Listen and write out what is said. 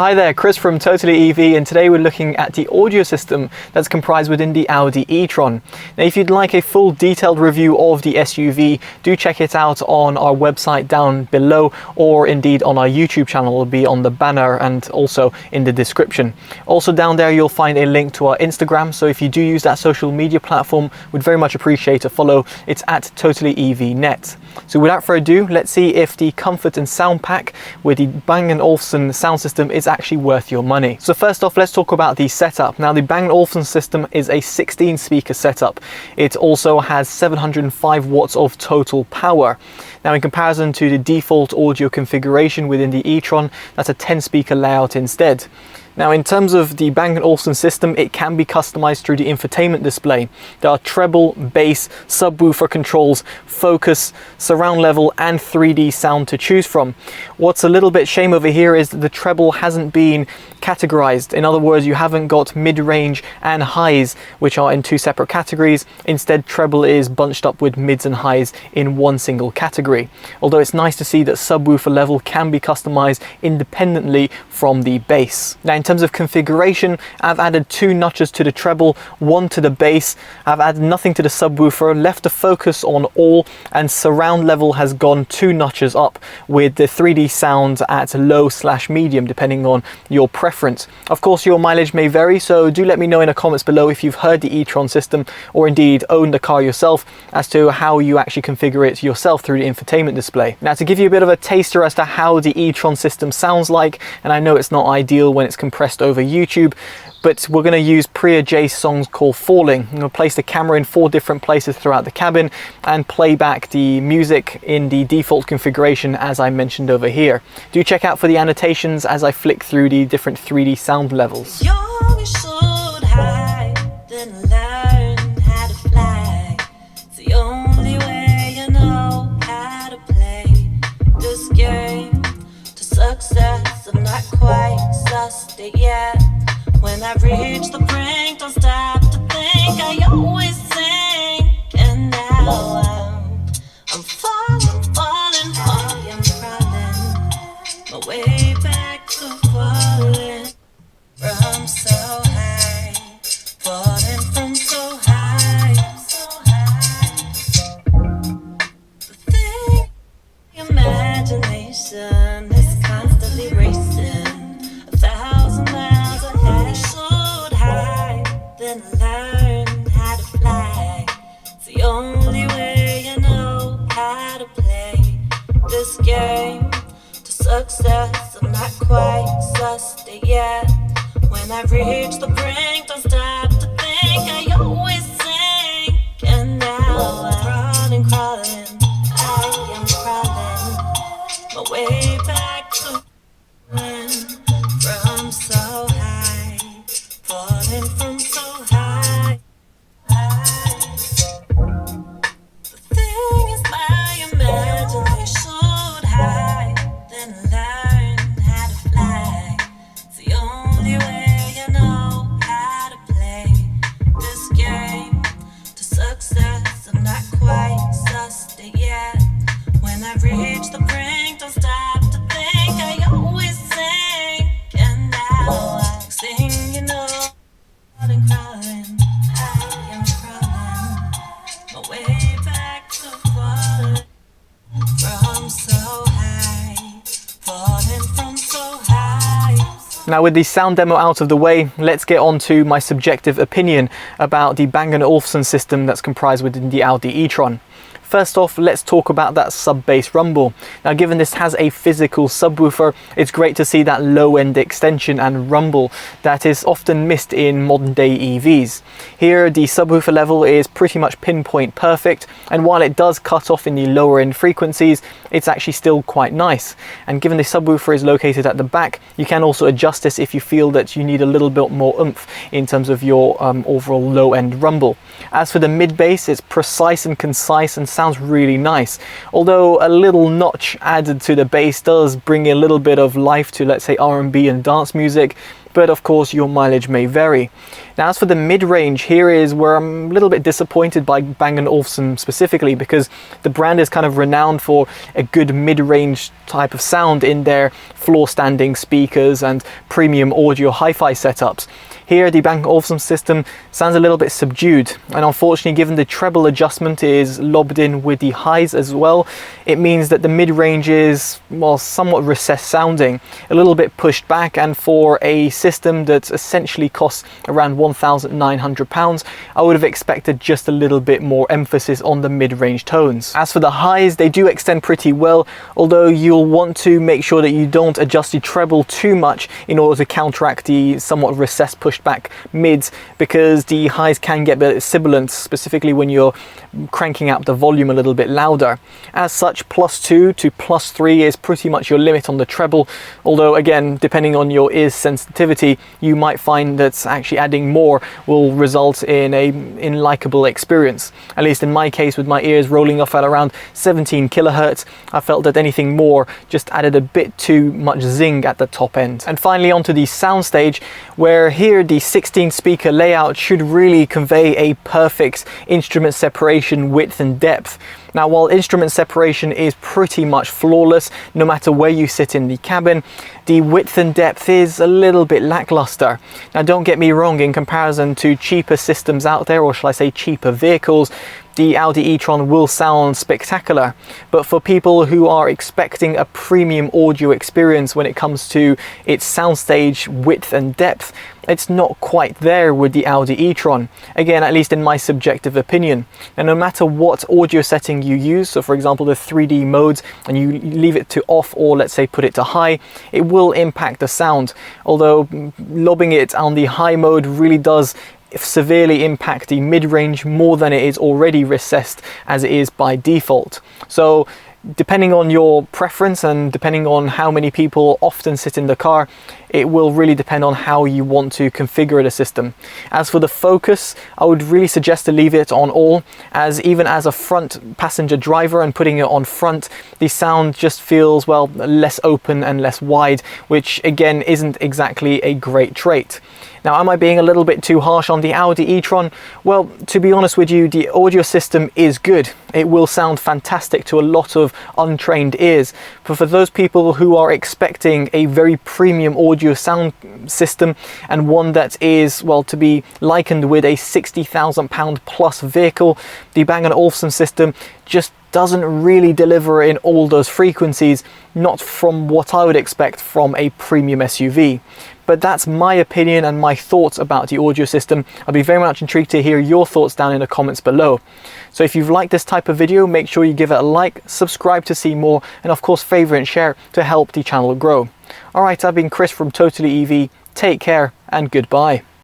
Hi there, Chris from TotallyEV, and today we're looking at the audio system that's comprised within the Audi e-tron. Now if you'd like a full detailed review of the SUV, do check it out on our website down below, or indeed on our YouTube channel. It'll be on the banner and also in the description. Also down there you'll find a link to our Instagram, so if you do use that social media platform, we'd very much appreciate a follow. It's at TotallyEVnet. So without further ado, let's see if the comfort and sound pack with the Bang Olufsen sound system is actually worth your money. So first off, let's talk about the setup. Now the Bang Olufsen system is a 16 speaker setup. It also has 705 watts of total power. Now in comparison to the default audio configuration within the e-tron, that's a 10 speaker layout instead. Now in terms of the Bang Olufsen system, it can be customized through the infotainment display. There are treble, bass, subwoofer controls, focus, surround level and 3D sound to choose from. What's a little bit shame over here is that the treble hasn't been categorized. In other words, you haven't got mid-range and highs, which are in two separate categories. Instead, treble is bunched up with mids and highs in one single category. Although it's nice to see that subwoofer level can be customized independently from the bass. Now in terms of configuration, I've added 2 notches to the treble, 1 to the bass. I've added nothing to the subwoofer, left the focus on all, and surround level has gone 2 notches up, with the 3D sound at low/medium depending on your preference. Of course your mileage may vary, so do let me know in the comments below if you've heard the e-tron system or indeed owned the car yourself, as to how you actually configure it yourself through the infotainment display. Now to give you a bit of a taster as to how the e-tron system sounds like, and I know it's not ideal when it's compressed over YouTube, but we're going to use Priya J's song called Falling. I'm going to place the camera in 4 different places throughout the cabin and play back the music in the default configuration as I mentioned over here. Do check out for the annotations as I flick through the different 3D sound levels. When I reach the brink, don't stop to think. I always sink, and now I'm falling, falling, crawling my way back to falling from so high, falling from so high, The thing, imagination is constantly racing 1,000 miles ahead. Soared high, then learn how to fly. It's the only way you know how to play this game to success. I'm not quite sussed it yet. When I reach the brink, don't stop to think. I always sink, and now I'm crawling, I am crawling my way back to from so high, falling from so high. The thing is my imagination soared high, then learn how to fly. It's the only way you know how to play this game to success. I'm not quite sussed it yet. When I reach the brink, don't stop to think. I always sink, and now I sing, you know, crawling, I am crawling my way back to falling from so high, falling from so high. Now with the sound demo out of the way, let's get on to my subjective opinion about the Bang & Olufsen system that's comprised within the Audi e-tron. First off, let's talk about that sub-bass rumble. Now given this has a physical subwoofer, it's great to see that low-end extension and rumble that is often missed in modern day EVs. Here the subwoofer level is pretty much pinpoint perfect, and while it does cut off in the lower end frequencies, it's actually still quite nice. And given the subwoofer is located at the back, you can also adjust this if you feel that you need a little bit more oomph in terms of your overall low-end rumble. As for the mid-bass, it's precise and concise and sounds really nice. Although a little notch added to the bass does bring a little bit of life to, let's say, R&B and dance music, but of course your mileage may vary. Now, as for the mid-range, here is where I'm a little bit disappointed by Bang & Olufsen specifically, because the brand is kind of renowned for a good mid-range type of sound in their floor-standing speakers and premium audio hi-fi setups. Here, the Bang & Olufsen system sounds a little bit subdued, and unfortunately, given the treble adjustment is lobbed in with the highs as well, it means that the mid-range is, well, somewhat recessed sounding, a little bit pushed back, and for a system that essentially costs around £1,900, I would have expected just a little bit more emphasis on the mid-range tones. As for the highs, they do extend pretty well, although you'll want to make sure that you don't adjust the treble too much in order to counteract the somewhat recessed pushed back mids, because the highs can get a bit sibilant, specifically when you're cranking up the volume a little bit louder. As such, +2 to +3 is pretty much your limit on the treble, although again, depending on your ear's sensitivity, you might find that actually adding more will result in a unlikable experience. At least in my case, with my ears rolling off at around 17 kilohertz, I felt that anything more just added a bit too much zing at the top end. And finally, onto the Soundstage, where here the 16 speaker layout should really convey a perfect instrument separation, width and depth. Now, while instrument separation is pretty much flawless no matter where you sit in the cabin, the width and depth is a little bit lackluster. Now, don't get me wrong, in comparison to cheaper systems out there, or shall I say cheaper vehicles, the Audi e-tron will sound spectacular, but for people who are expecting a premium audio experience when it comes to its soundstage width and depth, it's not quite there with the Audi e-tron. Again, at least in my subjective opinion. And no matter what audio setting you use, so for example the 3D modes, and you leave it to off or let's say put it to high, it will impact the sound. Although lobbing it on the high mode really does severely impact the mid-range more than it is already recessed as it is by default. So depending on your preference and depending on how many people often sit in the car, it will really depend on how you want to configure the system. As for the focus, I would really suggest to leave it on all, as even as a front passenger driver and putting it on front, the sound just feels, well, less open and less wide, which again isn't exactly a great trait. Now, am I being a little bit too harsh on the Audi e-tron? Well, to be honest with you, the audio system is good. It will sound fantastic to a lot of untrained ears. But for those people who are expecting a very premium audio sound system, and one that is, well, to be likened with a £60,000 plus vehicle, the Bang & Olufsen system just doesn't really deliver in all those frequencies, not from what I would expect from a premium SUV. But that's my opinion and my thoughts about the audio system. I'd be very much intrigued to hear your thoughts down in the comments below. So if you've liked this type of video, make sure you give it a like, subscribe to see more, and of course favorite and share to help the channel grow. Alright, I've been Chris from TotallyEV. Take care and goodbye.